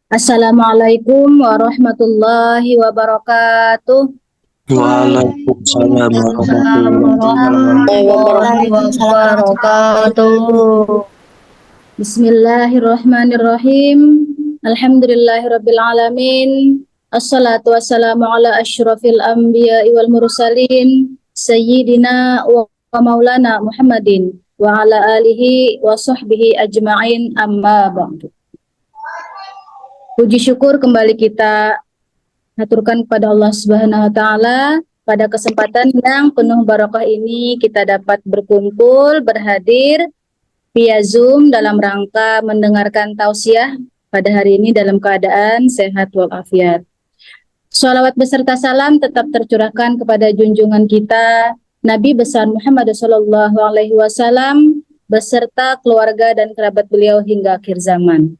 Assalamualaikum warahmatullahi wabarakatuh. Waalaikumsalam warahmatullahi wabarakatuh. Bismillahirrahmanirrahim. Alhamdulillahirabbil alamin. Assalatu wassalamu ala asyrafil anbiya'i wal mursalin sayyidina wa maulana Muhammadin wa ala alihi wa sahbihi ajma'in, amma ba'du. Puji syukur kembali kita haturkan kepada Allah Subhanahu wa taala. Pada kesempatan yang penuh barokah ini kita dapat berkumpul, berhadir via Zoom dalam rangka mendengarkan tausiah pada hari ini dalam keadaan sehat walafiat. Shalawat beserta salam tetap tercurahkan kepada junjungan kita Nabi besar Muhammad sallallahu alaihi wasallam beserta keluarga dan kerabat beliau hingga akhir zaman.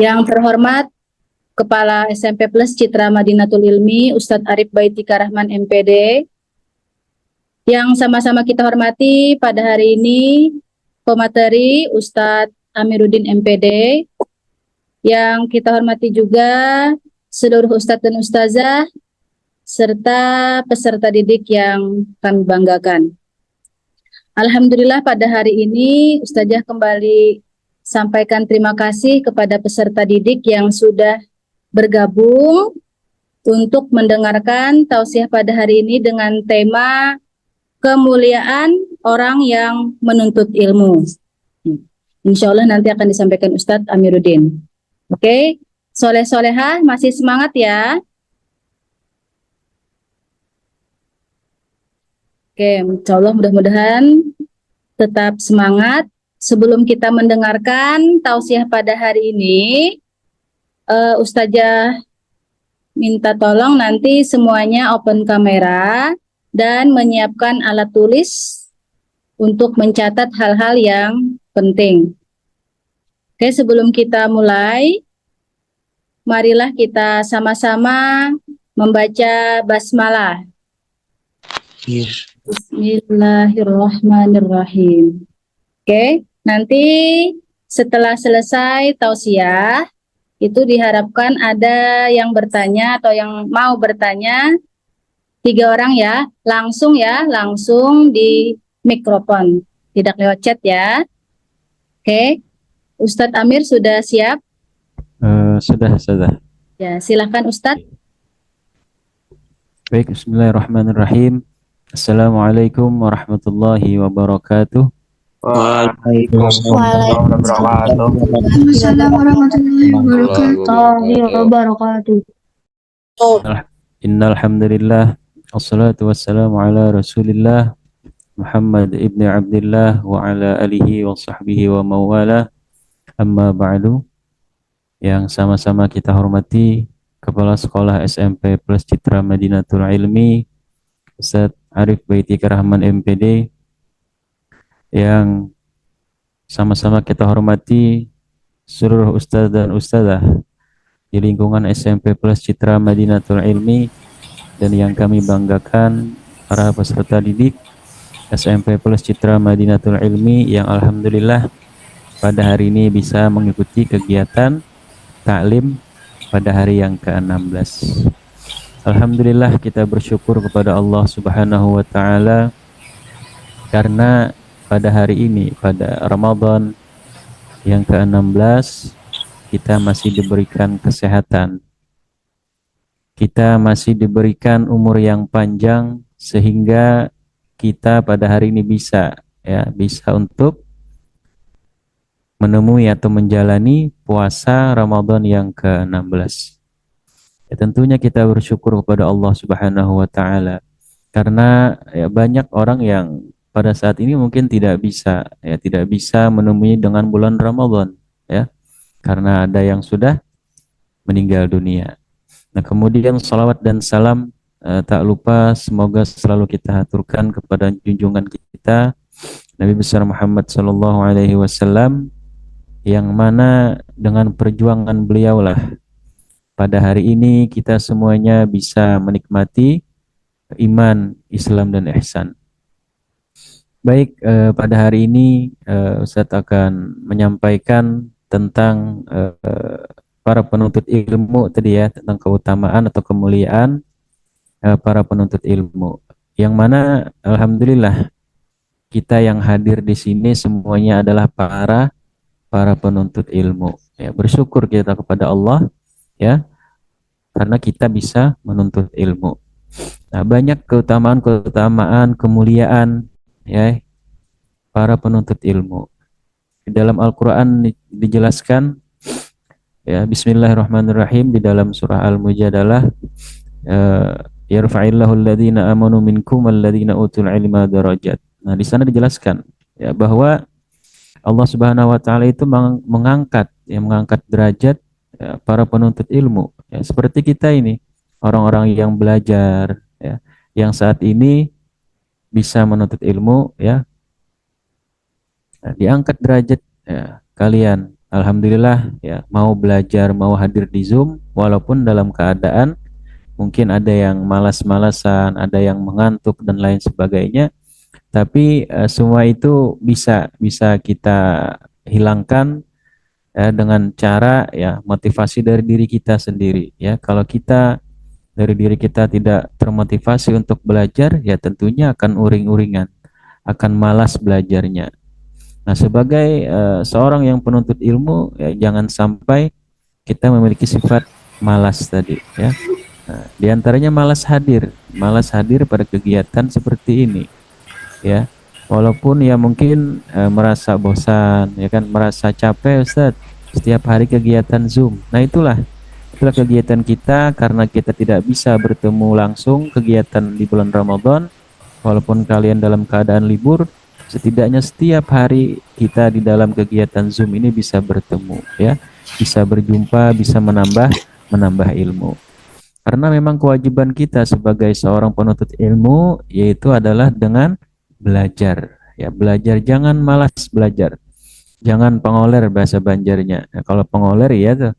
Yang terhormat Kepala SMP Plus Citra Madinatul Ilmi Ustadz Arif Baitika Rahman MPD, yang sama-sama kita hormati pada hari ini pemateri Ustadz Amiruddin MPD, yang kita hormati juga seluruh Ustadz dan Ustazah serta peserta didik yang kami banggakan. Alhamdulillah pada hari ini Ustazah kembali sampaikan terima kasih kepada peserta didik yang sudah bergabung untuk mendengarkan tausiah pada hari ini dengan tema kemuliaan orang yang menuntut ilmu. Insya Allah nanti akan disampaikan Ustadz Amiruddin. Oke, soleh-solehah masih semangat ya? Oke, insya Allah mudah-mudahan tetap semangat. Sebelum kita mendengarkan tausiah pada hari ini, Ustazah minta tolong nanti semuanya open kamera dan menyiapkan alat tulis untuk mencatat hal-hal yang penting. Oke, sebelum kita mulai, marilah kita sama-sama membaca basmalah. Bismillahirrahmanirrahim. Oke, nanti setelah selesai tausiah, itu diharapkan ada yang bertanya atau yang mau bertanya 3 orang ya, langsung di mikrofon, tidak lewat chat ya. Oke, Ustadz Amir sudah siap? Sudah. Ya, silakan Ustadz. Baik, bismillahirrahmanirrahim. Assalamualaikum warahmatullahi wabarakatuh. Waalaikumsalam warahmatullahi wabarakatuh. Innal hamdalillah wassalatu wassalamu ala Rasulillah Muhammad ibni Abdullah wa ala alihi wa sahbihi wa mawala. Amma ba'du. Yang sama-sama kita hormati Kepala Sekolah SMP Plus Citra Madinatul Ilmi Ustadz Arif Baitika Rahman MPD, yang sama-sama kita hormati seluruh ustadz dan ustazah di lingkungan SMP Plus Citra Madinatul Ilmi, dan yang kami banggakan para peserta didik SMP Plus Citra Madinatul Ilmi yang alhamdulillah pada hari ini bisa mengikuti kegiatan taklim pada hari yang ke-16. Alhamdulillah kita bersyukur kepada Allah Subhanahu wa taala karena pada hari ini, pada Ramadan yang ke-16, kita masih diberikan kesehatan. Kita masih diberikan umur yang panjang sehingga kita pada hari ini bisa untuk menemui atau menjalani puasa Ramadan yang ke-16. Ya, tentunya kita bersyukur kepada Allah Subhanahu wa taala karena banyak orang yang pada saat ini mungkin tidak bisa menemui dengan bulan Ramadan ya, karena ada yang sudah meninggal dunia. Nah, kemudian salawat dan salam tak lupa semoga selalu kita haturkan kepada junjungan kita Nabi besar Muhammad sallallahu alaihi wasallam, yang mana dengan perjuangan beliaulah pada hari ini kita semuanya bisa menikmati iman, Islam dan ihsan. Baik, pada hari ini Ustadz akan menyampaikan tentang para penuntut ilmu tadi ya, tentang keutamaan atau kemuliaan para penuntut ilmu. Yang mana alhamdulillah kita yang hadir di sini semuanya adalah para penuntut ilmu. Ya, bersyukur kita kepada Allah ya karena kita bisa menuntut ilmu. Nah, banyak keutamaan-keutamaan, kemuliaan ya para penuntut ilmu. Di dalam Al-Qur'an dijelaskan ya Bismillahirrahmanirrahim di dalam surah Al-Mujadalah yarfa'illahu alladhina amanu minkum alladhina utul ilma darajat. Nah, di sana dijelaskan ya bahwa Allah Subhanahu wa taala itu mengangkat derajat ya, para penuntut ilmu ya, seperti kita ini orang-orang yang belajar ya, yang saat ini bisa menuntut ilmu ya. Nah, diangkat derajat ya, kalian alhamdulillah ya mau belajar mau hadir di Zoom walaupun dalam keadaan mungkin ada yang malas-malasan, ada yang mengantuk dan lain sebagainya. Tapi semua itu bisa kita hilangkan dengan cara ya motivasi dari diri kita sendiri ya. Kalau kita dari diri kita tidak termotivasi untuk belajar ya tentunya akan uring-uringan, akan malas belajarnya. Nah, sebagai seorang yang penuntut ilmu ya jangan sampai kita memiliki sifat malas tadi ya. Nah, di antaranya malas hadir pada kegiatan seperti ini ya. Walaupun ya mungkin merasa bosan ya kan, merasa capek Ustaz setiap hari kegiatan Zoom. Nah, itulah kegiatan kita karena kita tidak bisa bertemu langsung kegiatan di bulan Ramadan. Walaupun kalian dalam keadaan libur, setidaknya setiap hari kita di dalam kegiatan Zoom ini bisa bertemu ya, bisa berjumpa, bisa menambah ilmu. Karena memang kewajiban kita sebagai seorang penuntut ilmu yaitu adalah dengan belajar. Ya, belajar jangan malas belajar. Jangan pengoler bahasa Banjarnya. Nah, kalau pengoler ya tuh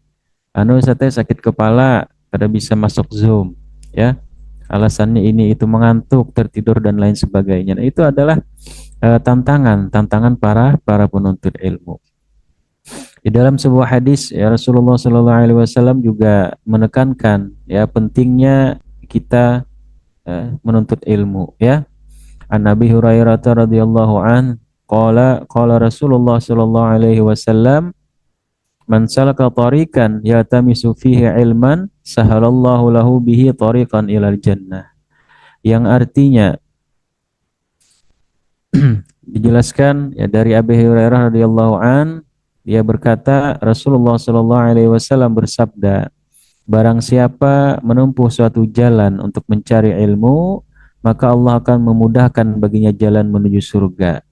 anu sakit kepala kada bisa masuk Zoom ya. Alasannya ini itu mengantuk, tertidur dan lain sebagainya. Nah, itu adalah tantangan para penuntut ilmu. Di dalam sebuah hadis ya Rasulullah Shallallahu Alaihi Wasallam juga menekankan ya pentingnya kita menuntut ilmu ya. An Nabi Hurairah radhiyallahu an qala Rasulullah Shallallahu Alaihi Wasallam man salaka tariqan yatamisu fihi ilman sahalallahu lahu bihi tariqan ilal jannah. Yang artinya dijelaskan ya dari Abi Hurairah radhiyallahu an dia berkata Rasulullah Shallallahu Alaihi Wasallam bersabda, barang siapa menempuh suatu jalan untuk mencari ilmu, maka Allah akan memudahkan baginya jalan menuju surga.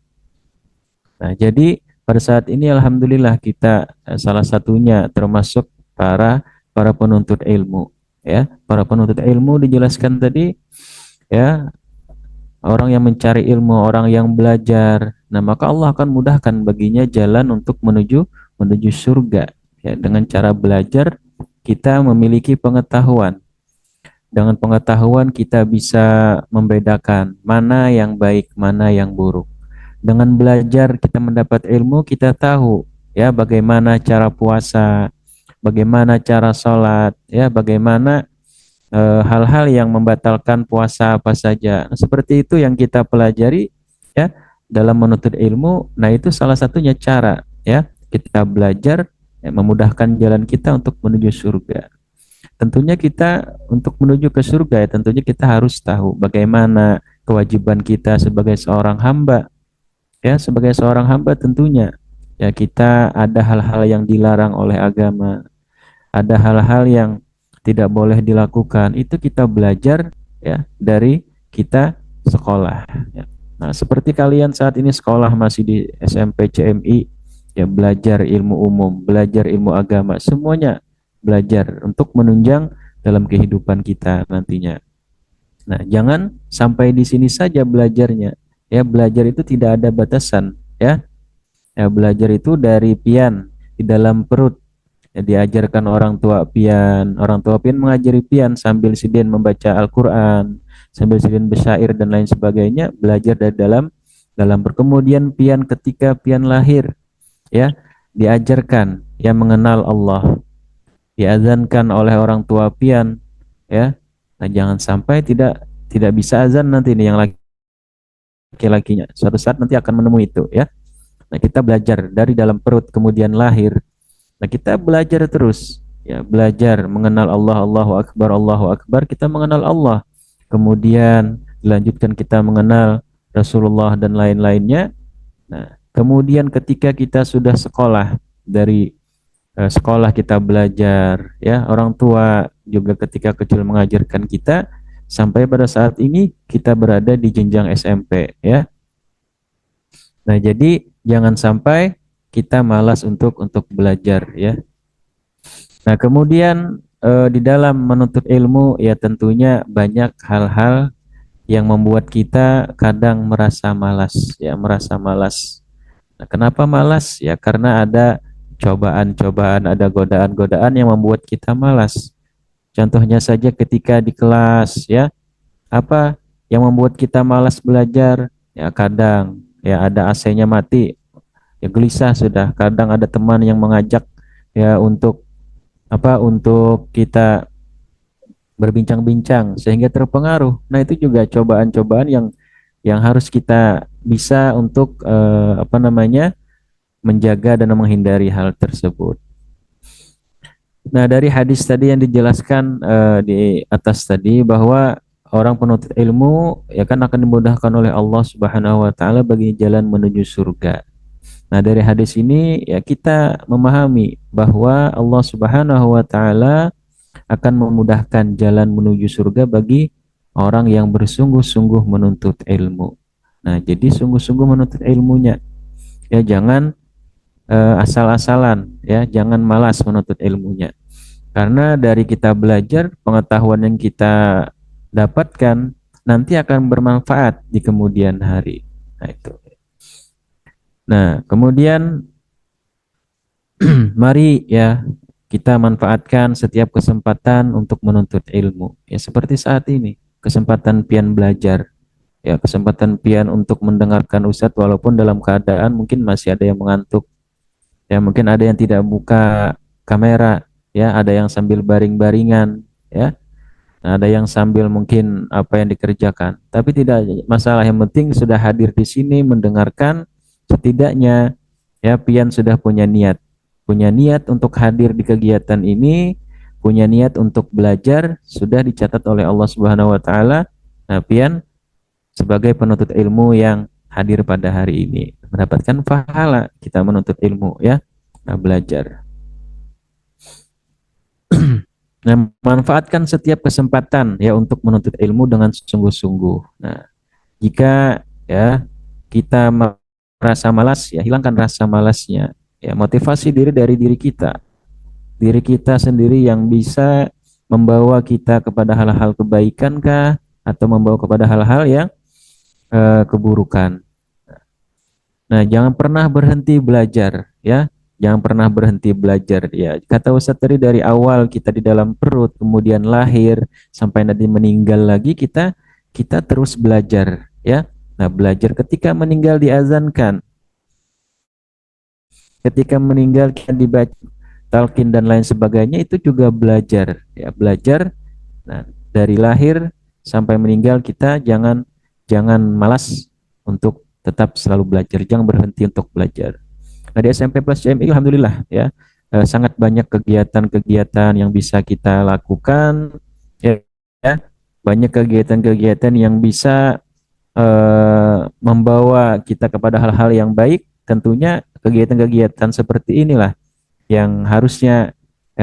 Nah, jadi pada saat ini alhamdulillah kita salah satunya termasuk para penuntut ilmu. Ya, para penuntut ilmu dijelaskan tadi ya orang yang mencari ilmu, orang yang belajar. Nah, maka Allah akan mudahkan baginya jalan untuk menuju surga. Ya, dengan cara belajar kita memiliki pengetahuan. Dengan pengetahuan kita bisa membedakan mana yang baik, mana yang buruk. Dengan belajar kita mendapat ilmu, kita tahu ya bagaimana cara puasa, bagaimana cara sholat, ya bagaimana hal-hal yang membatalkan puasa apa saja. Nah, seperti itu yang kita pelajari ya dalam menuntut ilmu. Nah, itu salah satunya cara ya kita belajar ya, memudahkan jalan kita untuk menuju surga. Tentunya kita untuk menuju ke surga ya tentunya kita harus tahu bagaimana kewajiban kita sebagai seorang hamba. Ya, sebagai seorang hamba tentunya ya kita ada hal-hal yang dilarang oleh agama, ada hal-hal yang tidak boleh dilakukan, itu kita belajar ya dari kita sekolah ya. Nah, seperti kalian saat ini sekolah masih di SMP CMI ya, belajar ilmu umum, belajar ilmu agama, semuanya belajar untuk menunjang dalam kehidupan kita nantinya. Nah, jangan sampai di sini saja belajarnya ya, belajar itu tidak ada batasan ya. Ya, belajar itu dari pian di dalam perut. Ya, diajarkan orang tua pian mengajari pian sambil sidin membaca Al-Quran, sambil sidin bersyair dan lain sebagainya, belajar dari dalam perut. Kemudian pian ketika pian lahir, ya diajarkan ya mengenal Allah, diazankan oleh orang tua pian ya. Nah, jangan sampai tidak bisa azan nanti nih yang laki-lakinya. Suatu saat nanti akan menemui itu ya. Nah, kita belajar dari dalam perut kemudian lahir. Nah, kita belajar terus ya, belajar mengenal Allah, Allahu Akbar, kita mengenal Allah. Kemudian dilanjutkan kita mengenal Rasulullah dan lain-lainnya. Nah, kemudian ketika kita sudah sekolah, dari sekolah kita belajar ya, orang tua juga ketika kecil mengajarkan kita, sampai pada saat ini kita berada di jenjang SMP ya. Nah, jadi jangan sampai kita malas untuk belajar ya. Nah, kemudian di dalam menuntut ilmu ya tentunya banyak hal-hal yang membuat kita kadang merasa malas ya, merasa malas. Nah, kenapa malas? Ya karena ada cobaan-cobaan, ada godaan-godaan yang membuat kita malas. Contohnya saja ketika di kelas ya, apa yang membuat kita malas belajar? Ya kadang ya ada AC-nya mati, ya gelisah sudah. Kadang ada teman yang mengajak ya untuk untuk kita berbincang-bincang sehingga terpengaruh. Nah, itu juga cobaan-cobaan yang harus kita bisa untuk menjaga dan menghindari hal tersebut. Nah, dari hadis tadi yang dijelaskan di atas tadi bahwa orang penuntut ilmu ya kan akan dimudahkan oleh Allah Subhanahu wa taala bagi jalan menuju surga. Nah, dari hadis ini ya kita memahami bahwa Allah Subhanahu wa taala akan memudahkan jalan menuju surga bagi orang yang bersungguh-sungguh menuntut ilmu. Nah, jadi sungguh-sungguh menuntut ilmunya. Ya, jangan asal-asalan, ya, jangan malas menuntut ilmunya. Karena dari kita belajar, pengetahuan yang kita dapatkan nanti akan bermanfaat di kemudian hari. Nah, itu. Nah, kemudian mari ya kita manfaatkan setiap kesempatan untuk menuntut ilmu. Ya seperti saat ini, kesempatan pian belajar. Ya kesempatan pian untuk mendengarkan ustadz walaupun dalam keadaan mungkin masih ada yang mengantuk. Ya mungkin ada yang tidak buka kamera, ya ada yang sambil baring-baringan, ya. Nah, ada yang sambil mungkin apa yang dikerjakan. Tapi tidak masalah, yang penting sudah hadir di sini mendengarkan, setidaknya ya pian sudah punya niat untuk hadir di kegiatan ini, punya niat untuk belajar, sudah dicatat oleh Allah Subhanahu wa taala. Nah, pian sebagai penuntut ilmu yang hadir pada hari ini mendapatkan pahala kita menuntut ilmu ya. Nah, belajar. Nah, manfaatkan setiap kesempatan ya untuk menuntut ilmu dengan sungguh-sungguh. Nah, jika ya kita merasa malas, ya hilangkan rasa malasnya. Ya, motivasi diri dari diri kita. Diri kita sendiri yang bisa membawa kita kepada hal-hal kebaikan kah atau membawa kepada hal-hal yang keburukan. Nah, jangan pernah berhenti belajar ya. Jangan pernah berhenti belajar ya. Kata Ustaz tadi, dari awal kita di dalam perut, kemudian lahir sampai nanti meninggal lagi, kita terus belajar ya. Nah, belajar ketika meninggal diazankan. Ketika meninggal kita dibaca talqin dan lain sebagainya, itu juga belajar ya, belajar. Nah, dari lahir sampai meninggal kita jangan jangan malas untuk tetap selalu belajar, jangan berhenti untuk belajar. Nah, di SMP Plus CMI alhamdulillah ya, sangat banyak kegiatan-kegiatan yang bisa kita lakukan ya, ya. Banyak kegiatan-kegiatan yang bisa membawa kita kepada hal-hal yang baik. Tentunya kegiatan-kegiatan seperti inilah yang harusnya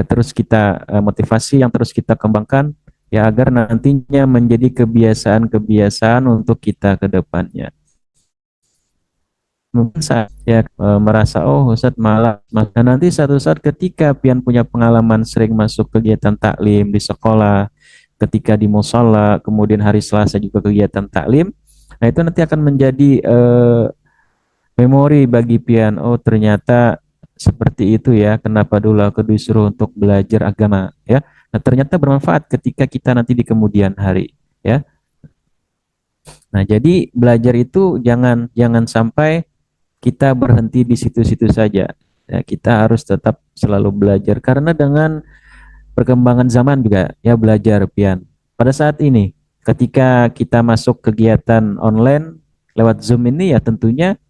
terus kita motivasi, yang terus kita kembangkan ya agar nantinya menjadi kebiasaan-kebiasaan untuk kita ke depannya. Mungkin saya merasa oh Ustadz malah, maka nanti satu saat ketika pian punya pengalaman sering masuk kegiatan taklim di sekolah, ketika di musola, kemudian hari Selasa juga kegiatan taklim, nah itu nanti akan menjadi memori bagi pian. Oh ternyata seperti itu ya, kenapa dulu aku disuruh untuk belajar agama ya. Nah ternyata bermanfaat ketika kita nanti di kemudian hari ya. Nah jadi belajar itu jangan jangan sampai kita berhenti di situ-situ saja. Ya, kita harus tetap selalu belajar karena dengan perkembangan zaman juga ya belajar pian. Pada saat ini, ketika kita masuk kegiatan online lewat Zoom ini ya tentunya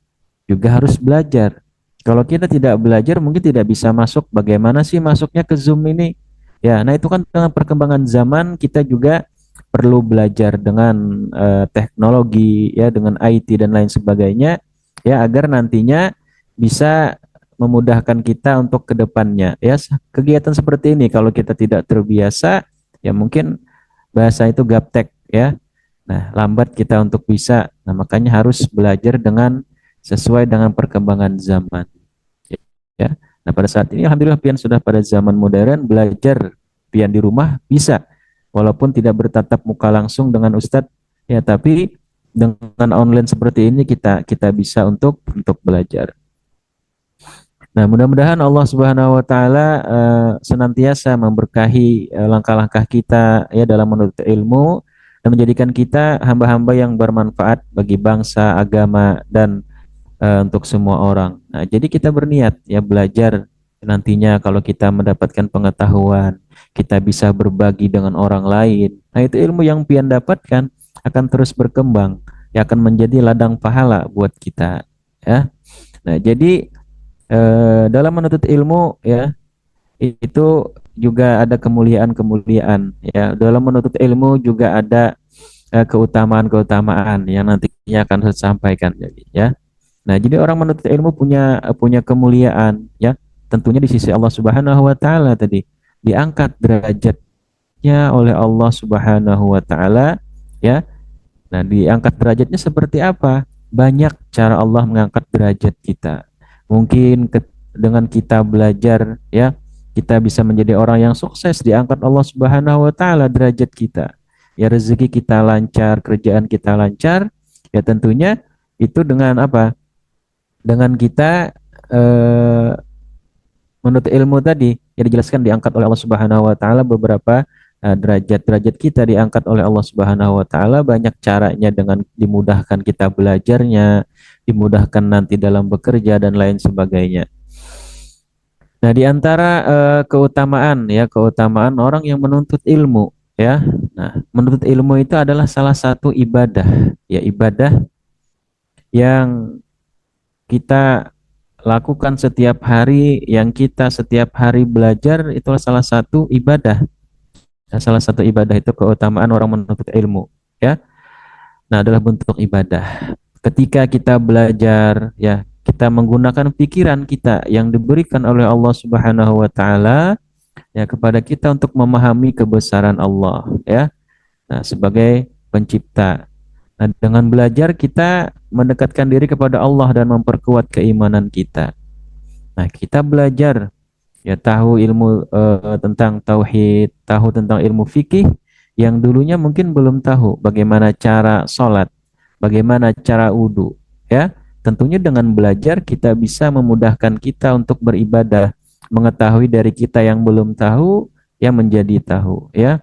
juga harus belajar. Kalau kita tidak belajar mungkin tidak bisa masuk. Bagaimana sih masuknya ke Zoom ini? Ya, nah itu kan dengan perkembangan zaman kita juga perlu belajar dengan teknologi ya dengan IT dan lain sebagainya ya agar nantinya bisa memudahkan kita untuk ke depannya ya kegiatan seperti ini kalau kita tidak terbiasa ya mungkin bahasa itu gaptek ya. Nah, lambat kita untuk bisa. Nah, makanya harus belajar dengan sesuai dengan perkembangan zaman. Ya. Nah, pada saat ini alhamdulillah pian sudah pada zaman modern belajar pian di rumah bisa walaupun tidak bertatap muka langsung dengan ustadz ya, tapi dengan online seperti ini kita bisa untuk belajar. Nah, mudah-mudahan Allah Subhanahu wa taala senantiasa memberkahi langkah-langkah kita ya dalam menuntut ilmu dan menjadikan kita hamba-hamba yang bermanfaat bagi bangsa, agama dan untuk semua orang. Nah, jadi kita berniat ya belajar nantinya kalau kita mendapatkan pengetahuan, kita bisa berbagi dengan orang lain. Nah, itu ilmu yang pian dapatkan akan terus berkembang, ya akan menjadi ladang pahala buat kita ya. Nah, jadi dalam menuntut ilmu ya itu juga ada kemuliaan-kemuliaan ya. Dalam menuntut ilmu juga ada keutamaan-keutamaan yang nantinya akan saya sampaikan jadi ya. Nah, jadi orang menuntut ilmu punya kemuliaan ya. Tentunya di sisi Allah Subhanahu wa taala tadi diangkat derajatnya oleh Allah Subhanahu wa taala ya. Nah, diangkat derajatnya seperti apa? Banyak cara Allah mengangkat derajat kita. Mungkin dengan kita belajar ya, kita bisa menjadi orang yang sukses diangkat Allah Subhanahu wa taala derajat kita. Ya rezeki kita lancar, kerjaan kita lancar, ya tentunya itu dengan apa? Dengan kita eh, menuntut ilmu tadi yang dijelaskan diangkat oleh Allah Subhanahu wa taala beberapa derajat-derajat kita diangkat oleh Allah Subhanahu wa taala banyak caranya dengan dimudahkan kita belajarnya, dimudahkan nanti dalam bekerja dan lain sebagainya. Nah, di antara keutamaan orang yang menuntut ilmu ya. Nah, menuntut ilmu itu adalah salah satu ibadah, ya ibadah yang kita lakukan setiap hari, yang kita setiap hari belajar itu salah satu ibadah. Nah, salah satu ibadah itu keutamaan orang menuntut ilmu, ya. Nah, adalah bentuk ibadah. Ketika kita belajar, ya, kita menggunakan pikiran kita yang diberikan oleh Allah Subhanahu wa taala ya kepada kita untuk memahami kebesaran Allah, ya. Nah, sebagai pencipta. Nah, dengan belajar kita mendekatkan diri kepada Allah dan memperkuat keimanan kita. Nah, kita belajar ya tahu ilmu tentang tauhid, tahu tentang ilmu fikih yang dulunya mungkin belum tahu bagaimana cara sholat, bagaimana cara wudhu, ya. Tentunya dengan belajar kita bisa memudahkan kita untuk beribadah, mengetahui dari kita yang belum tahu, yang menjadi tahu, ya.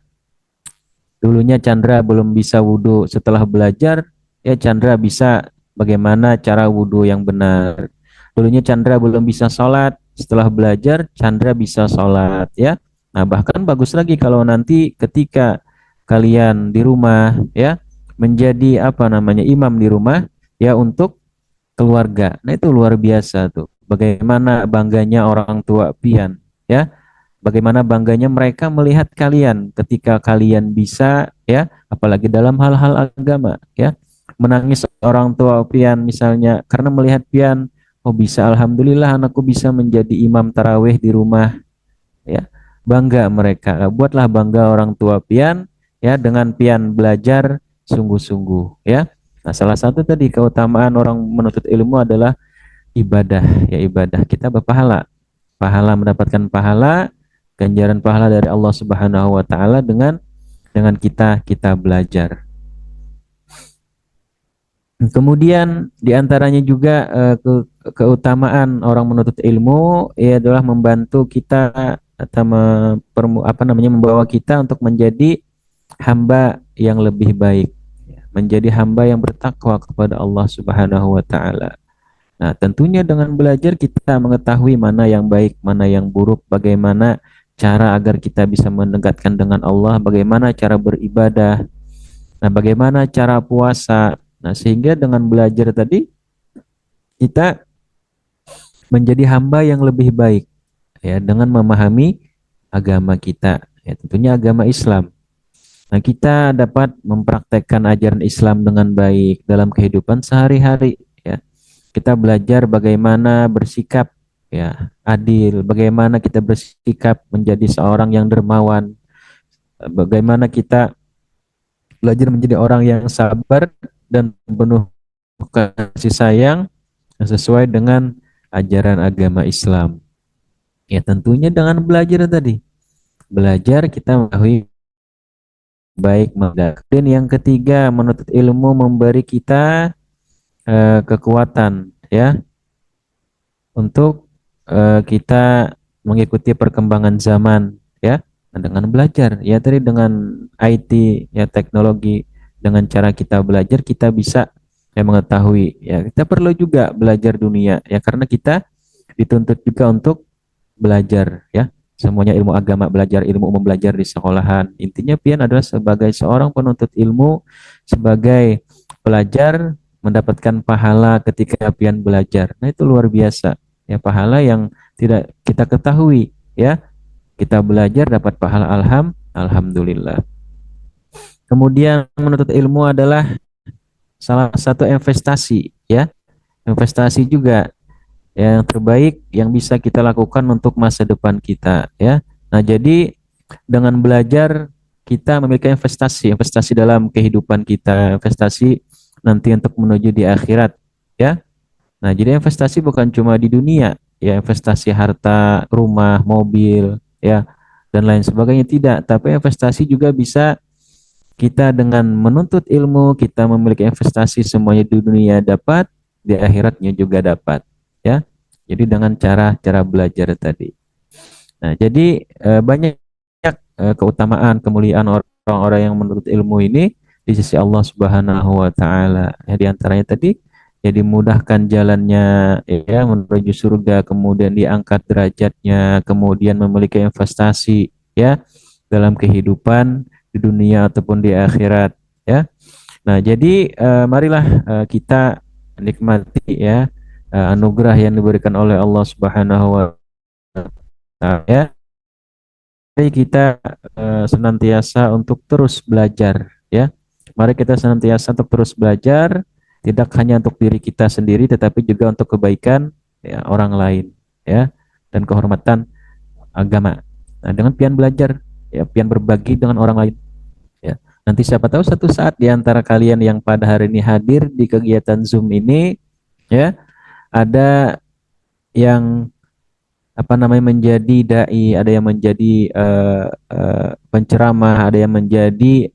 Dulunya Chandra belum bisa wudhu, setelah belajar, ya Chandra bisa bagaimana cara wudhu yang benar. Dulunya Chandra belum bisa sholat, setelah belajar Chandra bisa sholat ya. Nah bahkan bagus lagi kalau nanti ketika kalian di rumah ya menjadi apa namanya imam di rumah ya untuk keluarga. Nah itu luar biasa tuh. Bagaimana bangganya orang tua pian ya. Bagaimana bangganya mereka melihat kalian ketika kalian bisa ya, apalagi dalam hal-hal agama ya. Menangis orang tua pian misalnya karena melihat pian, oh bisa alhamdulillah anakku bisa menjadi imam tarawih di rumah ya. Bangga mereka. Buatlah bangga orang tua pian ya dengan pian belajar sungguh-sungguh ya. Nah, salah satu tadi keutamaan orang menuntut ilmu adalah ibadah ya ibadah kita berpahala. Pahala mendapatkan pahala ganjaran pahala dari Allah Subhanahu wa taala dengan kita belajar. Kemudian diantaranya juga keutamaan orang menuntut ilmu ya adalah membantu kita atau membawa kita untuk menjadi hamba yang lebih baik, menjadi hamba yang bertakwa kepada Allah Subhanahu wa taala. Nah, tentunya dengan belajar kita mengetahui mana yang baik, mana yang buruk, bagaimana cara agar kita bisa mendekatkan dengan Allah, bagaimana cara beribadah, nah bagaimana cara puasa. Nah, sehingga dengan belajar tadi kita menjadi hamba yang lebih baik ya dengan memahami agama kita, ya tentunya agama Islam. Nah, kita dapat mempraktekkan ajaran Islam dengan baik dalam kehidupan sehari-hari ya. Kita belajar bagaimana bersikap ya adil, bagaimana kita bersikap menjadi seorang yang dermawan, bagaimana kita belajar menjadi orang yang sabar dan penuh kasih sayang sesuai dengan ajaran agama Islam. Ya tentunya dengan belajar tadi. Belajar kita mengetahui baik mendak. Dan yang ketiga, menuntut ilmu memberi kita kekuatan ya untuk kita mengikuti perkembangan zaman ya. Nah, dengan belajar ya tadi dengan IT ya teknologi dengan cara kita belajar kita bisa ya mengetahui ya kita perlu juga belajar dunia ya karena kita dituntut juga untuk belajar ya. Semuanya ilmu agama belajar, ilmu umum belajar di sekolahan. Intinya pian adalah sebagai seorang penuntut ilmu, sebagai pelajar mendapatkan pahala ketika pian belajar. Nah, itu luar biasa. Ya, pahala yang tidak kita ketahui ya. Kita belajar dapat pahala alhamdulillah. Kemudian menuntut ilmu adalah salah satu investasi ya. Investasi juga yang terbaik yang bisa kita lakukan untuk masa depan kita ya. Nah, jadi dengan belajar kita memiliki investasi, investasi dalam kehidupan kita, investasi nanti untuk menuju di akhirat ya. Nah, jadi investasi bukan cuma di dunia ya, investasi harta, rumah, mobil ya dan lain sebagainya tidak, tapi investasi juga bisa kita dengan menuntut ilmu, kita memiliki investasi semuanya di dunia dapat, di akhiratnya juga dapat ya. Jadi dengan cara-cara belajar tadi. Nah, jadi banyak keutamaan, kemuliaan orang-orang yang menuntut ilmu ini di sisi Allah Subhanahu wa taala. Ya, di antaranya tadi ya dimudahkan jalannya ya menuju surga, kemudian diangkat derajatnya, kemudian memiliki investasi ya dalam kehidupan di dunia ataupun di akhirat ya. Nah, jadi marilah kita nikmati ya anugerah yang diberikan oleh Allah Subhanahu wa taala ya. Mari kita senantiasa untuk terus belajar ya. Mari kita senantiasa untuk terus belajar tidak hanya untuk diri kita sendiri tetapi juga untuk kebaikan ya, orang lain ya dan kehormatan agama. Nah, dengan pian belajar ya pian berbagi dengan orang lain ya. Nanti siapa tahu satu saat di antara kalian yang pada hari ini hadir di kegiatan Zoom ini ya ada yang apa namanya menjadi dai, ada yang menjadi penceramah, ada yang menjadi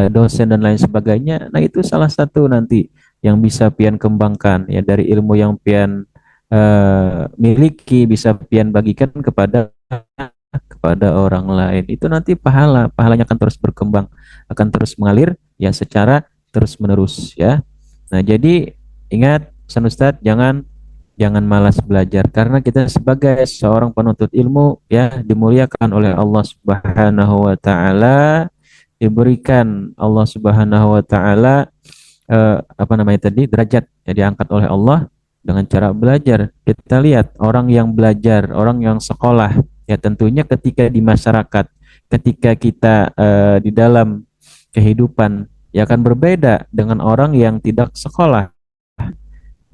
dosen dan lain sebagainya. Nah, itu salah satu nanti yang bisa pian kembangkan ya dari ilmu yang pian miliki bisa pian bagikan kepada orang lain. Itu nanti pahalanya akan terus berkembang, akan terus mengalir ya secara terus menerus ya. Nah, jadi ingat pesan Ustadz jangan malas belajar karena kita sebagai seorang penuntut ilmu ya dimuliakan oleh Allah Subhanahu wa taala, diberikan Allah Subhanahu wa taala apa namanya tadi derajat ya diangkat oleh Allah dengan cara belajar. Kita lihat orang yang belajar, orang yang sekolah ya tentunya ketika di masyarakat, ketika kita di dalam kehidupan ya akan berbeda dengan orang yang tidak sekolah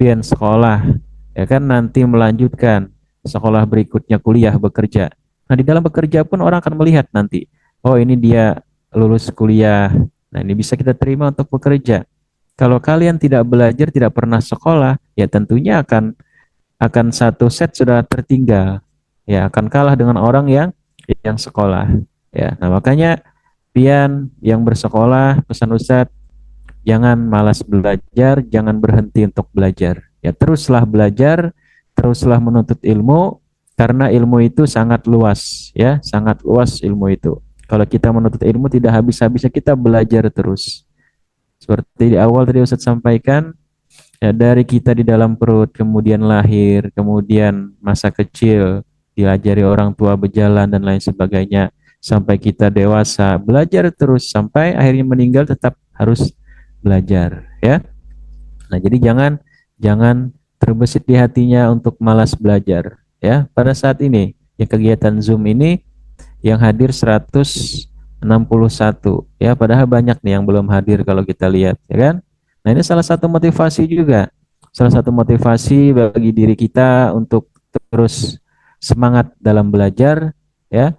pian sekolah ya kan nanti melanjutkan sekolah berikutnya kuliah bekerja. Nah, di dalam bekerja pun orang akan melihat nanti, oh ini dia lulus kuliah. Nah, ini bisa kita terima untuk bekerja. Kalau kalian tidak belajar, tidak pernah sekolah, ya tentunya akan satu set sudah tertinggal. Ya, akan kalah dengan orang yang sekolah. Ya, nah makanya pian yang bersekolah, pesan Ustadz jangan malas belajar, jangan berhenti untuk belajar. Ya, teruslah belajar, teruslah menuntut ilmu karena ilmu itu sangat luas, ya, sangat luas ilmu itu. Kalau kita menuntut ilmu tidak habis-habisnya kita belajar terus. Seperti di awal tadi Ustaz sampaikan, Ya, dari kita di dalam perut, kemudian lahir, kemudian masa kecil, diajari orang tua berjalan dan lain sebagainya, sampai kita dewasa, belajar terus sampai akhirnya meninggal tetap harus belajar, ya. Nah, jadi jangan jangan terbesit di hatinya untuk malas belajar, ya. Pada saat ini, ya kegiatan Zoom ini yang hadir 161, ya, padahal banyak nih yang belum hadir kalau kita lihat, ya kan? Nah, ini salah satu motivasi juga. Salah satu motivasi bagi diri kita untuk terus semangat dalam belajar, ya.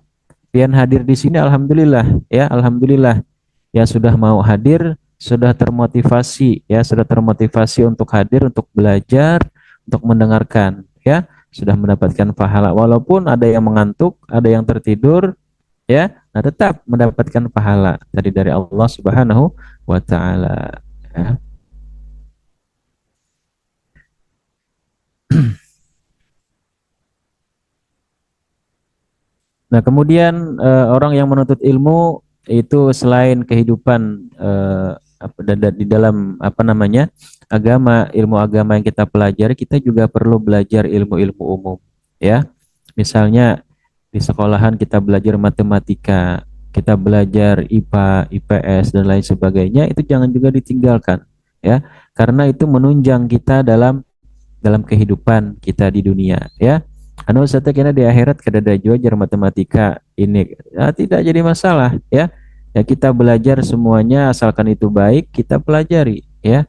Pian hadir di sini, alhamdulillah, ya, alhamdulillah. Ya, sudah mau hadir, sudah termotivasi, ya, sudah termotivasi untuk hadir, untuk belajar, untuk mendengarkan, ya, sudah mendapatkan pahala. Walaupun ada yang mengantuk, ada yang tertidur, ya, nah tetap mendapatkan pahala tadi dari Allah Subhanahu wa taala, ya. Nah, kemudian orang yang menuntut ilmu itu selain kehidupan di dalam apa namanya agama, ilmu agama yang kita pelajari, kita juga perlu belajar ilmu-ilmu umum, ya. Misalnya di sekolahan kita belajar matematika, kita belajar IPA, IPS dan lain sebagainya, itu jangan juga ditinggalkan, ya, karena itu menunjang kita dalam kehidupan kita di dunia, ya. Anu Ustaz kena di akhirat kadada jua ajar matematika ini, tidak jadi masalah, ya. Ya, kita belajar semuanya asalkan itu baik kita pelajari, ya.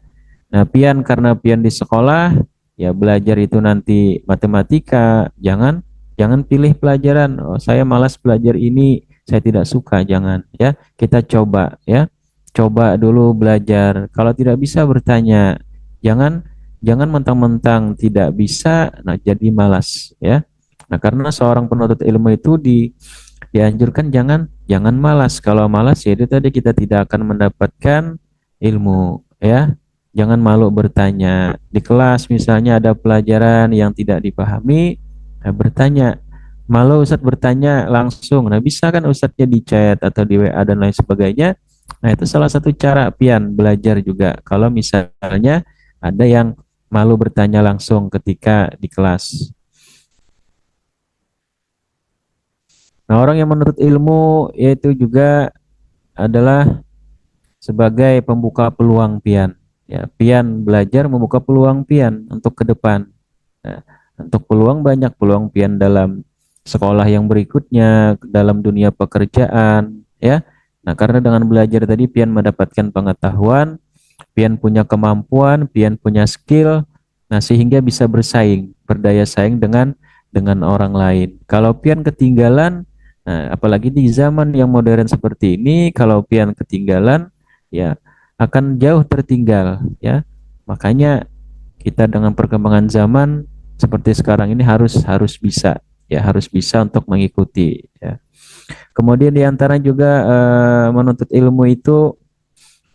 Nah, karena pian di sekolah, ya belajar itu nanti matematika, jangan jangan pilih pelajaran. Oh, saya malas belajar ini, saya tidak suka, jangan, ya. Kita coba, ya. Coba dulu belajar. Kalau tidak bisa bertanya. Jangan jangan mentang-mentang tidak bisa, nah jadi malas, ya. Nah, karena seorang penuntut ilmu itu dianjurkan jangan jangan malas. Kalau malas ya itu tadi kita tidak akan mendapatkan ilmu, ya. Jangan malu bertanya. Di kelas misalnya ada pelajaran yang tidak dipahami, nah, bertanya. Malu Ustadz bertanya langsung. Nah, bisa kan Ustadznya di chat atau di WA dan lain sebagainya. Nah, itu salah satu cara pian belajar juga. Kalau misalnya ada yang malu bertanya langsung ketika di kelas. Nah, orang yang menuntut ilmu yaitu juga adalah sebagai pembuka peluang pian. Ya, pian belajar membuka peluang pian untuk ke depan. Nah, untuk peluang banyak peluang pian dalam sekolah yang berikutnya, dalam dunia pekerjaan, ya. Nah, karena dengan belajar tadi pian mendapatkan pengetahuan, pian punya kemampuan, pian punya skill, nah sehingga bisa bersaing, berdaya saing dengan orang lain. Kalau pian ketinggalan, nah apalagi di zaman yang modern seperti ini, kalau pian ketinggalan, ya akan jauh tertinggal, ya. Makanya kita dengan perkembangan zaman seperti sekarang ini harus harus bisa, ya, harus bisa untuk mengikuti, ya. Kemudian diantara juga menuntut ilmu itu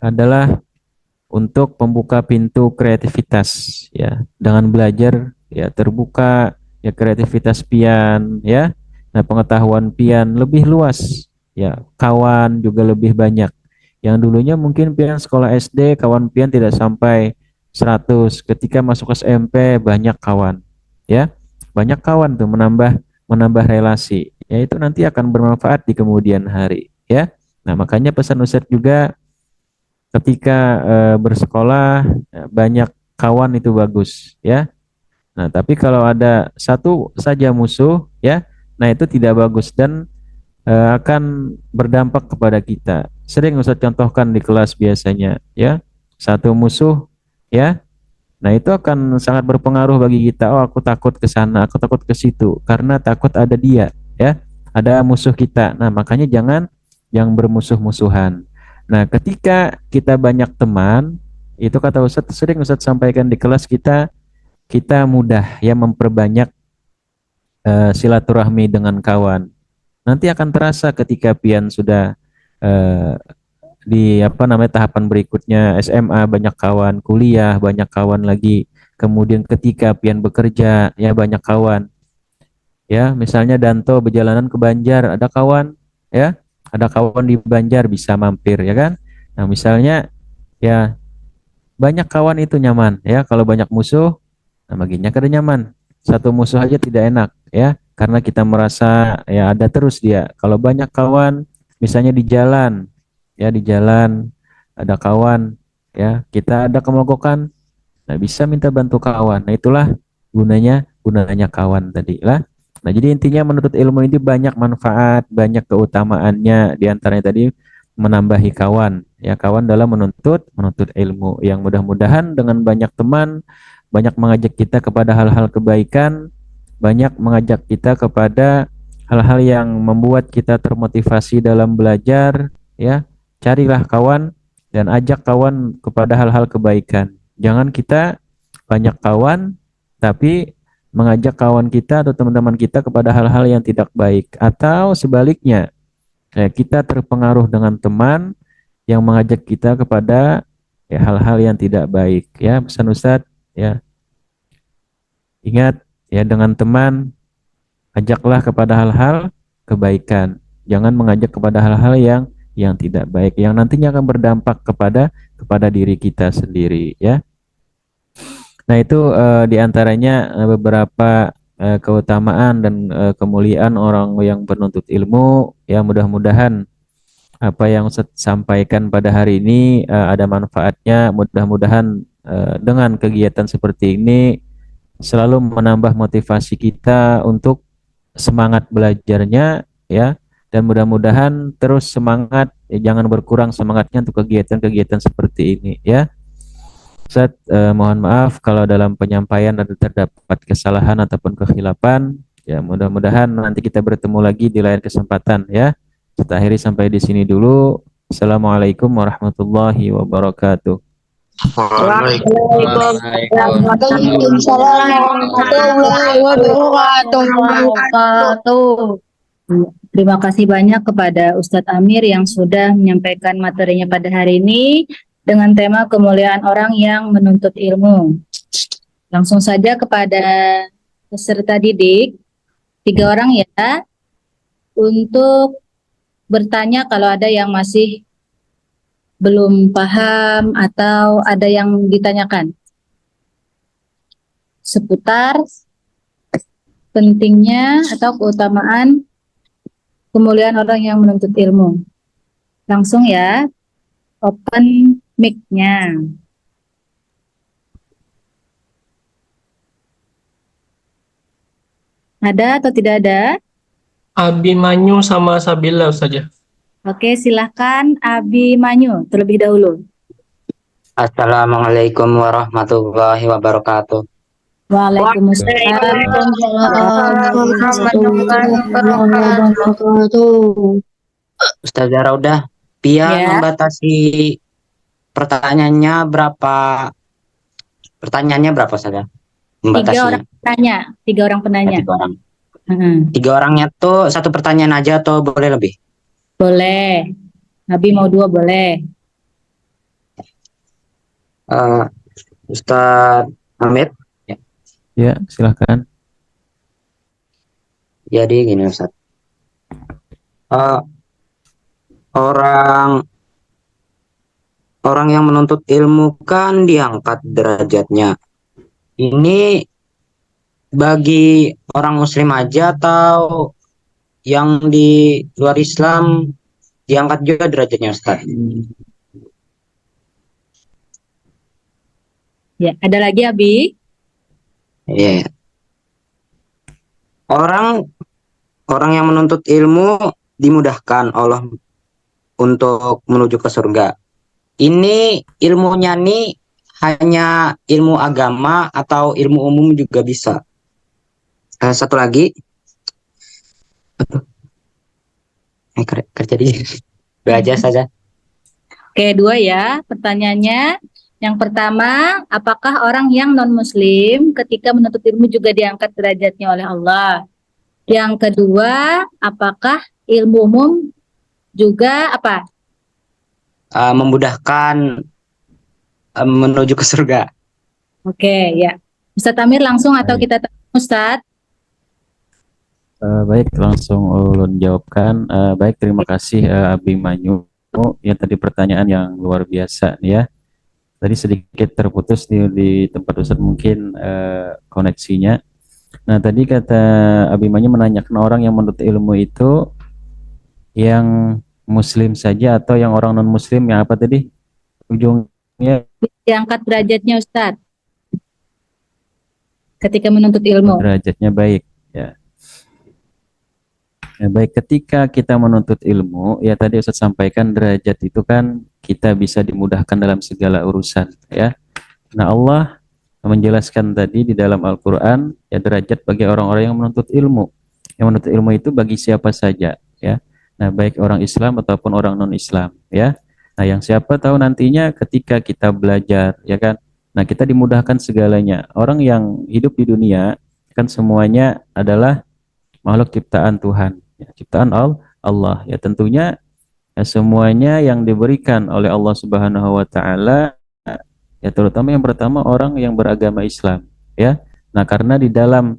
adalah untuk membuka pintu kreativitas, ya, dengan belajar, ya, terbuka, ya, kreativitas pian, ya. Nah, pengetahuan pian lebih luas, ya, kawan juga lebih banyak. Yang dulunya mungkin pian sekolah SD kawan pian tidak sampai 100, ketika masuk SMP banyak kawan, ya, banyak kawan tuh menambah menambah relasi, ya, itu nanti akan bermanfaat di kemudian hari, ya. Nah, makanya pesan Ustadz juga ketika bersekolah, banyak kawan itu bagus, ya. Nah, tapi kalau ada satu saja musuh, ya, nah itu tidak bagus dan akan berdampak kepada kita. Sering Ustaz contohkan di kelas biasanya, ya. Satu musuh, ya. Nah, itu akan sangat berpengaruh bagi kita. Oh, aku takut ke sana, aku takut ke situ karena takut ada dia, ya. Ada musuh kita. Nah, makanya jangan yang bermusuh-musuhan. Nah, ketika kita banyak teman, itu kata Ustadz sering Ustadz sampaikan di kelas kita, kita mudah ya memperbanyak silaturahmi dengan kawan. Nanti akan terasa ketika pian sudah eh, di apa namanya tahapan berikutnya SMA banyak kawan, kuliah banyak kawan lagi. Kemudian ketika pian bekerja ya banyak kawan. Ya, misalnya Danto berjalanan ke Banjar, ada kawan, ya, ada kawan di Banjar bisa mampir, ya kan? Nah, misalnya ya banyak kawan itu nyaman ya. Kalau banyak musuh, nah baginya kada nyaman. Satu musuh aja tidak enak ya, karena kita merasa ya ada terus dia. Kalau banyak kawan, misalnya di jalan, ya di jalan ada kawan, ya kita ada kemogokan, nah bisa minta bantu kawan. Nah itulah gunanya kawan tadi lah. Nah jadi intinya menuntut ilmu ini banyak manfaat, banyak keutamaannya. Di antaranya tadi menambahi kawan, ya kawan dalam menuntut ilmu yang mudah-mudahan dengan banyak teman, banyak mengajak kita kepada hal-hal kebaikan, banyak mengajak kita kepada hal-hal yang membuat kita termotivasi dalam belajar, ya. Carilah kawan dan ajak kawan kepada hal-hal kebaikan. Jangan kita banyak kawan tapi mengajak kawan kita atau teman-teman kita kepada hal-hal yang tidak baik, atau sebaliknya, kayak kita terpengaruh dengan teman yang mengajak kita kepada ya hal-hal yang tidak baik. Ya, pesan Ustadz, ya ingat ya, dengan teman ajaklah kepada hal-hal kebaikan. Jangan mengajak kepada hal-hal yang tidak baik, yang nantinya akan berdampak kepada diri kita sendiri, ya. Nah, itu diantaranya beberapa keutamaan dan kemuliaan orang yang penuntut ilmu. Ya, mudah-mudahan apa yang Ustadz sampaikan pada hari ini ada manfaatnya. Mudah-mudahan dengan kegiatan seperti ini selalu menambah motivasi kita untuk semangat belajarnya, ya, dan mudah-mudahan terus semangat, ya, jangan berkurang semangatnya untuk kegiatan-kegiatan seperti ini, ya. Ustaz, mohon maaf kalau dalam penyampaian ada terdapat kesalahan ataupun kekhilafan. Ya, mudah-mudahan nanti kita bertemu lagi di lain kesempatan, ya. Kita akhiri sampai di sini dulu. Assalamualaikum warahmatullahi wabarakatuh. Waalaikumsalam warahmatullahi wabarakatuh. Terima kasih banyak kepada Ustadz Amir yang sudah menyampaikan materinya pada hari ini dengan tema kemuliaan orang yang menuntut ilmu. Langsung saja kepada peserta didik, 3 orang ya, untuk bertanya kalau ada yang masih belum paham atau ada yang ditanyakan seputar pentingnya atau keutamaan kemuliaan orang yang menuntut ilmu. Langsung ya, open mic-nya. Ada atau tidak ada? Abimanyu sama Sabila saja. Oke, silahkan Abimanyu terlebih dahulu. Assalamualaikum warahmatullahi wabarakatuh. Waalaikumsalam. Ustazah Raudah, Pia Ya. membatasi pertanyaannya berapa? Pertanyaannya berapa saja? Membatasi 3 orang penanya. 3 orang. Hmm. 3 orangnya tuh satu pertanyaan aja atau boleh lebih? Boleh. Abi mau 2 boleh. Ustadz Hamid, Ya, silahkan. jadi gini Ustadz. Orang yang menuntut ilmu kan diangkat derajatnya. Ini bagi orang muslim aja atau yang di luar Islam diangkat juga derajatnya Ustaz? Ya, ada lagi Abi? Iya. Orang yang menuntut ilmu dimudahkan Allah untuk menuju ke surga. Ini ilmunya nih hanya ilmu agama atau ilmu umum juga bisa? Satu lagi, kerja di belajar saja. Oke, 2 ya pertanyaannya. Yang pertama, apakah orang yang non-muslim ketika menuntut ilmu juga diangkat derajatnya oleh Allah? Yang kedua, apakah ilmu umum juga apa? Memudahkan menuju ke surga. Oke, ya. Ustadz Amir langsung atau Baik. kita tanya Ustadz? Baik, langsung ulun jawabkan. Baik, terima kasih Abimanyu. Ya, tadi pertanyaan yang luar biasa nih, ya. Tadi sedikit terputus di tempat Ustadz mungkin koneksinya. Nah, tadi kata Abimanyu menanyakan orang yang menuntut ilmu itu yang muslim saja atau yang orang non muslim, yang apa tadi ujungnya? Diangkat derajatnya Ustadz ketika menuntut ilmu. Derajatnya baik ya. Ya, baik, ketika kita menuntut ilmu, ya tadi Ustaz sampaikan derajat itu kan kita bisa dimudahkan dalam segala urusan ya. Nah, Allah menjelaskan tadi di dalam Al-Qur'an ya, derajat bagi orang-orang yang menuntut ilmu. Yang menuntut ilmu itu bagi siapa saja ya. Nah, baik orang Islam ataupun orang non-Islam ya. Nah, yang siapa tahu nantinya ketika kita belajar ya kan. Nah, kita dimudahkan segalanya. Orang yang hidup di dunia kan semuanya adalah makhluk ciptaan Tuhan, ya, ciptaan Allah. Ya tentunya ya, semuanya yang diberikan oleh Allah Subhanahu wa taala, ya terutama yang pertama orang yang beragama Islam, ya. Nah, karena di dalam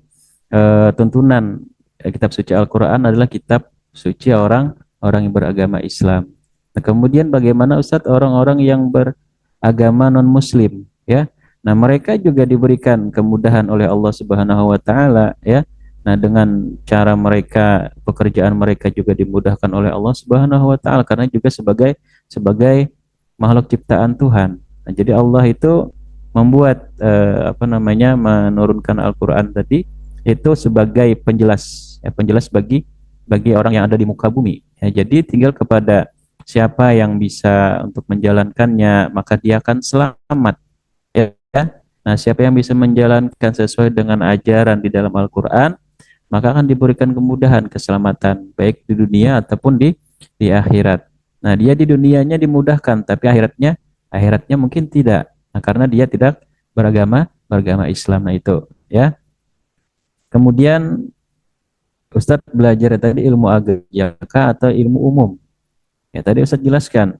tuntunan kitab suci Al-Qur'an adalah kitab suci orang yang beragama Islam. Nah, kemudian bagaimana Ustadz orang-orang yang beragama non-muslim, ya. Nah, mereka juga diberikan kemudahan oleh Allah Subhanahu wa taala, ya. Nah, dengan cara mereka, pekerjaan mereka juga dimudahkan oleh Allah Subhanahu wa taala karena juga sebagai makhluk ciptaan Tuhan. Nah, jadi Allah itu membuat menurunkan Al-Qur'an tadi itu sebagai penjelas, ya, penjelas bagi orang yang ada di muka bumi. Ya, jadi tinggal kepada siapa yang bisa untuk menjalankannya, maka dia akan selamat. Ya. Nah, siapa yang bisa menjalankan sesuai dengan ajaran di dalam Al-Qur'an, maka akan diberikan kemudahan, keselamatan baik di dunia ataupun di akhirat. Nah, dia di dunianya dimudahkan, tapi akhiratnya mungkin tidak. Nah, karena dia tidak beragama Islam. Nah, itu ya. Kemudian Ustadz belajar tadi ilmu agama atau ilmu umum. Ya, tadi Ustadz jelaskan,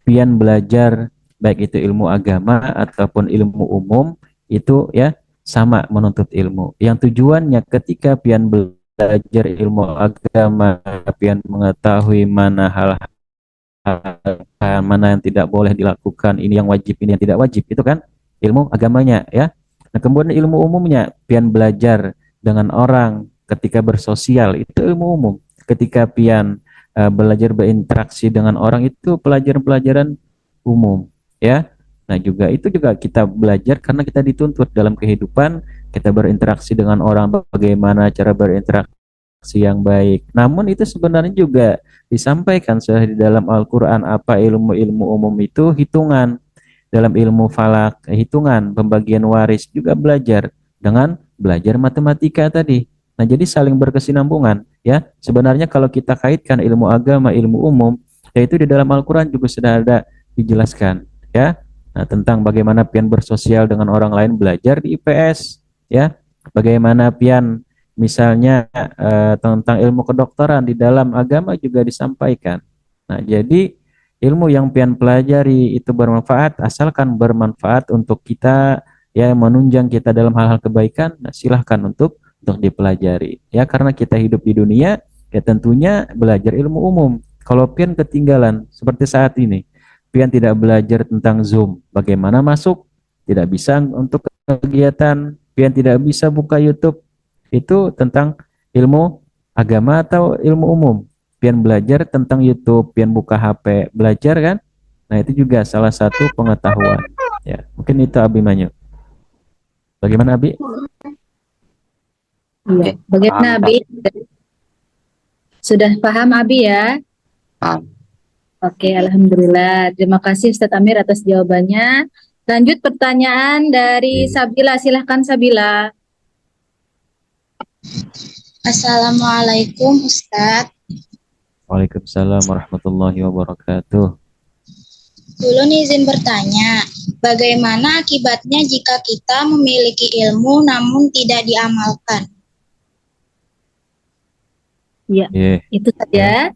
pian belajar baik itu ilmu agama ataupun ilmu umum itu ya sama menuntut ilmu. Yang tujuannya ketika pian belajar ilmu agama, pian mengetahui mana hal-hal mana yang tidak boleh dilakukan, ini yang wajib, ini yang tidak wajib, itu kan ilmu agamanya ya. Nah, kemudian ilmu umumnya, pian belajar dengan orang ketika bersosial, itu ilmu umum. Ketika pian belajar berinteraksi dengan orang, itu pelajaran-pelajaran umum ya. Nah, juga itu juga kita belajar karena kita dituntut dalam kehidupan, kita berinteraksi dengan orang, bagaimana cara berinteraksi yang baik. Namun itu sebenarnya juga disampaikan di dalam Al-Qur'an, apa ilmu-ilmu umum itu hitungan. Dalam ilmu falak, hitungan, pembagian waris juga belajar dengan belajar matematika tadi. Nah, jadi saling berkesinambungan ya. Sebenarnya kalau kita kaitkan ilmu agama, ilmu umum, yaitu di dalam Al-Qur'an juga sudah ada dijelaskan ya. Nah, tentang bagaimana pian bersosial dengan orang lain, belajar di IPS ya. Bagaimana pian misalnya tentang ilmu kedokteran di dalam agama juga disampaikan. Nah, jadi ilmu yang pian pelajari itu bermanfaat, asalkan bermanfaat untuk kita ya, menunjang kita dalam hal-hal kebaikan. Nah, silahkan untuk dipelajari ya, karena kita hidup di dunia ya, tentunya belajar ilmu umum. Kalau pian ketinggalan seperti saat ini, pian tidak belajar tentang Zoom, bagaimana masuk, tidak bisa untuk kegiatan, pian tidak bisa buka YouTube, itu tentang ilmu agama atau ilmu umum. Pian belajar tentang YouTube, pian buka HP, belajar kan. Nah, itu juga salah satu pengetahuan ya. Mungkin itu Abimanyu. Bagaimana Abi? Iya. Bagaimana Paham, Abi? Sudah paham Abi ya? Paham. Oke, alhamdulillah. Terima kasih Ustadz Amir atas jawabannya. Lanjut pertanyaan dari Sabila. Silahkan Sabila. Assalamualaikum Ustadz. Waalaikumsalam warahmatullahi wabarakatuh. Ulun izin bertanya, bagaimana akibatnya jika kita memiliki ilmu namun tidak diamalkan? Iya, Yeah. itu saja.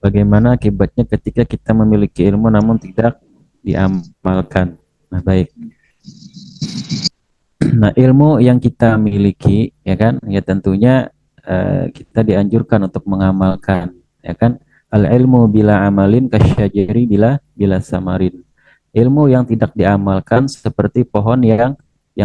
Bagaimana akibatnya ketika kita memiliki ilmu namun tidak diamalkan? Nah, baik. Nah, ilmu yang kita miliki ya kan, ya tentunya kita dianjurkan untuk mengamalkan ya kan. Al ilmu bila amalin kasyajari bila samarin. ilmu yang tidak diamalkan seperti pohon yang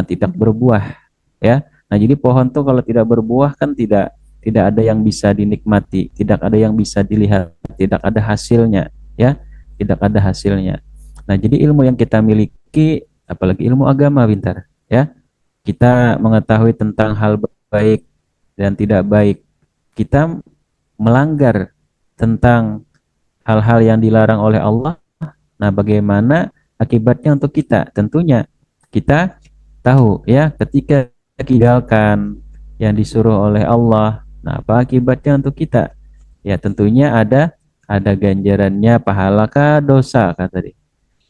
tidak berbuah, ya. Nah, jadi pohon tuh kalau tidak berbuah kan tidak ada yang bisa dinikmati, tidak ada yang bisa dilihat, tidak ada hasilnya, ya, tidak ada hasilnya. Nah, jadi ilmu yang kita miliki, apalagi ilmu agama, Bintar, ya, kita mengetahui tentang hal baik dan tidak baik, kita melanggar tentang hal-hal yang dilarang oleh Allah. Nah, bagaimana akibatnya untuk kita? Tentunya kita tahu, ya, ketika tinggalkan yang disuruh oleh Allah. Nah, apa akibatnya untuk kita? Ya, tentunya ada ganjarannya, pahala kah, dosa kah tadi.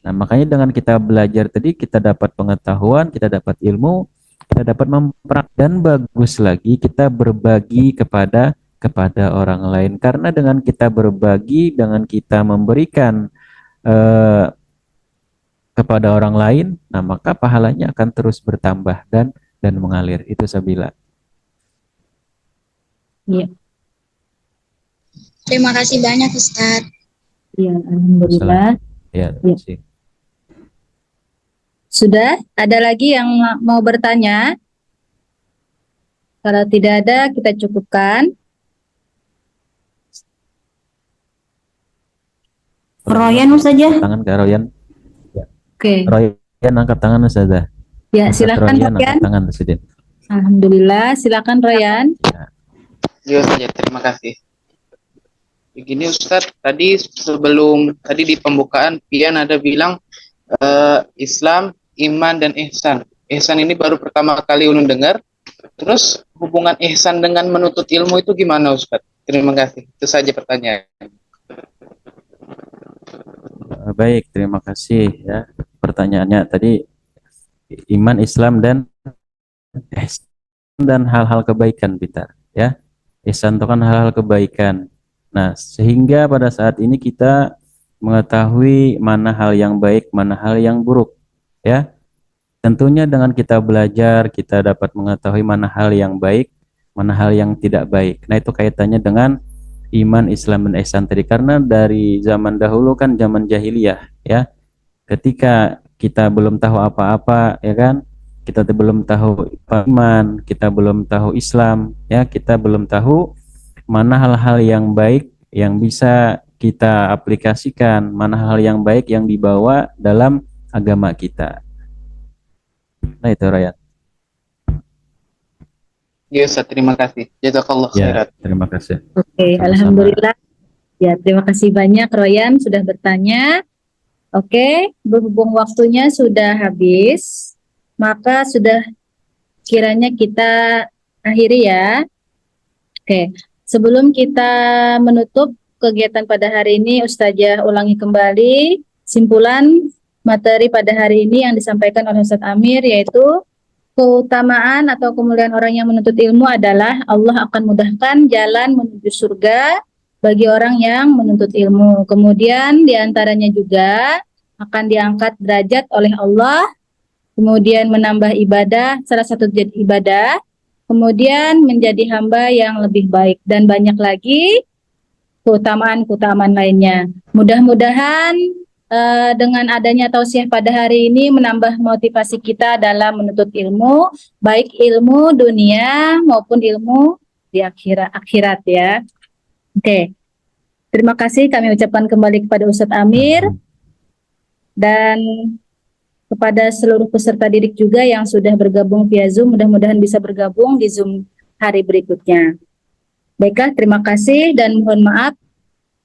Nah, makanya dengan kita belajar tadi kita dapat pengetahuan, kita dapat ilmu, kita dapat mempraktikkan, dan bagus lagi kita berbagi kepada orang lain. Karena dengan kita berbagi, dengan kita memberikan eh, kepada orang lain, nah maka pahalanya akan terus bertambah dan mengalir. Itu Sabila. Iya, Terima kasih banyak Ustadz. iya, alhamdulillah. Ya, Ya. Sudah ada lagi yang mau bertanya? Kalau tidak ada, kita cukupkan. Royan saja. Tangan ke Royan. Oke, Royan angkat tangan Ustazah. ya Ustaz silakan Royan Royan. angkat tangan Ustazah. Alhamdulillah, silakan Royan. Iya saja, terima kasih. Begini Ustadz, tadi di pembukaan Pian ada bilang Islam, iman, dan ihsan. Ihsan ini baru pertama kali ulun dengar. Terus hubungan ihsan dengan menuntut ilmu itu gimana Ustadz? Terima kasih. Itu saja pertanyaan. Baik, terima kasih ya. Pertanyaannya tadi iman, Islam, dan ihsan dan hal-hal kebaikan, Bitar, ya. Ihsan itu kan hal-hal kebaikan. Nah, sehingga pada saat ini kita mengetahui mana hal yang baik, mana hal yang buruk, ya. Tentunya dengan kita belajar, kita dapat mengetahui mana hal yang baik, mana hal yang tidak baik. Nah, itu kaitannya dengan iman, Islam, dan ihsan tadi. Karena dari zaman dahulu kan zaman jahiliyah, ya. Ketika kita belum tahu apa-apa, ya kan? Kita belum tahu iman, kita belum tahu Islam, ya. Kita belum tahu mana hal-hal yang baik yang bisa kita aplikasikan, mana hal yang baik yang dibawa dalam agama kita. Nah, itu Raya. Ya Ustadz, terima kasih. Jazakallah khairan. Ya, terima kasih. Oke, Sama-sama. alhamdulillah. Ya, terima kasih banyak Royan sudah bertanya. Oke, berhubung waktunya sudah habis, maka sudah kiranya kita akhiri ya. Oke, sebelum kita menutup kegiatan pada hari ini, Ustazah ulangi kembali simpulan materi pada hari ini yang disampaikan oleh Ustadz Amir, yaitu keutamaan atau kemuliaan orang yang menuntut ilmu adalah Allah akan mudahkan jalan menuju surga bagi orang yang menuntut ilmu. Kemudian diantaranya juga akan diangkat derajat oleh Allah, kemudian menambah ibadah, salah satu ibadah, kemudian menjadi hamba yang lebih baik, dan banyak lagi keutamaan-keutamaan lainnya. Mudah-mudahan dengan adanya tausiah pada hari ini menambah motivasi kita dalam menuntut ilmu, baik ilmu dunia maupun ilmu di akhirat ya. Oke. Terima kasih kami ucapkan kembali kepada Ustadz Amir dan kepada seluruh peserta didik juga yang sudah bergabung via Zoom. Mudah-mudahan bisa bergabung di Zoom hari berikutnya. Baiklah, terima kasih dan mohon maaf.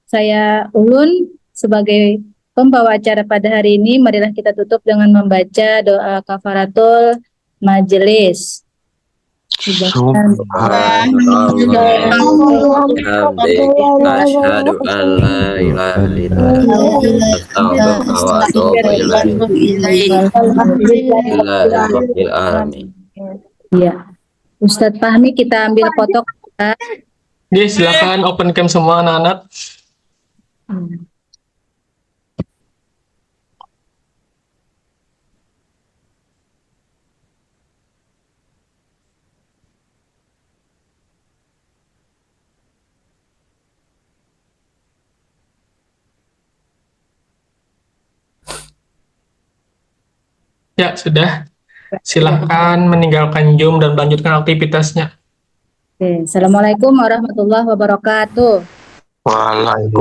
Saya Ulun sebagai pembawa acara pada hari ini. Marilah kita tutup dengan membaca doa kafaratul majelis. Asyhadu an la ilaha illallah astaghfiruka wa atubu ilaih. Alhamdulillahirabbil alamin. Ya. Ustadz Fahmi, kita ambil foto. Jadi silakan open cam semua anak-anak. Ya, sudah. Silahkan meninggalkan Zoom dan melanjutkan aktivitasnya. Oke, Assalamualaikum warahmatullahi wabarakatuh. Waalaikumsalam.